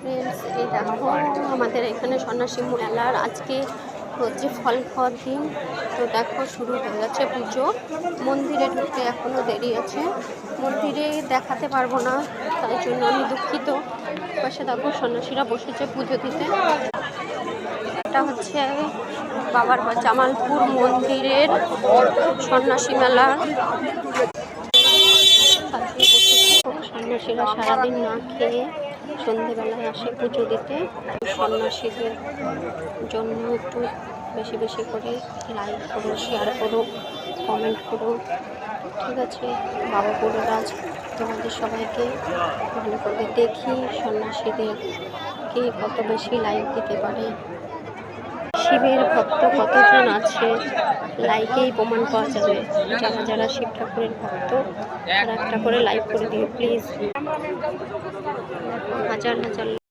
Friends, এই দেখো আমাদের এখানে সন্ন্যাসী মেলার আজকে হচ্ছে ফল খাওয়ার দিন। তো দেখো শুরু হয়ে গেছে পুজো। মন্দিরে ঢুকতে এখনও দেরি আছে, মন্দিরে দেখাতে পারবো না, তাই জন্য আমি দুঃখিত। পাশে দেখো সন্ন্যাসীরা বসেছে পুজো দিতে। এটা হচ্ছে বাবার জামালপুর মন্দিরের সন্ন্যাসী মেলা। সন্ন্যাসীরা সারাদিন না খেয়ে সন্ধেবেলায় আসে পুজো দিতে। সন্ন্যাসীদের জন্য একটু বেশি বেশি করে লাইক করো, শেয়ার করো, কমেন্ট করো, ঠিক আছে? বাবা বড়রাজ তোমাদের সবাইকে ভালো করে দেখি সন্ন্যাসীদের কে কত বেশি লাইক দিতে পারে। শিবের ভক্ত কতজন আছে লাইকেই প্রমাণ পাওয়া যাবে। যারা যারা শিব ঠাকুরের ভক্ত তারা একটা করে লাইক করে দিও প্লিজ। হাজার হাজার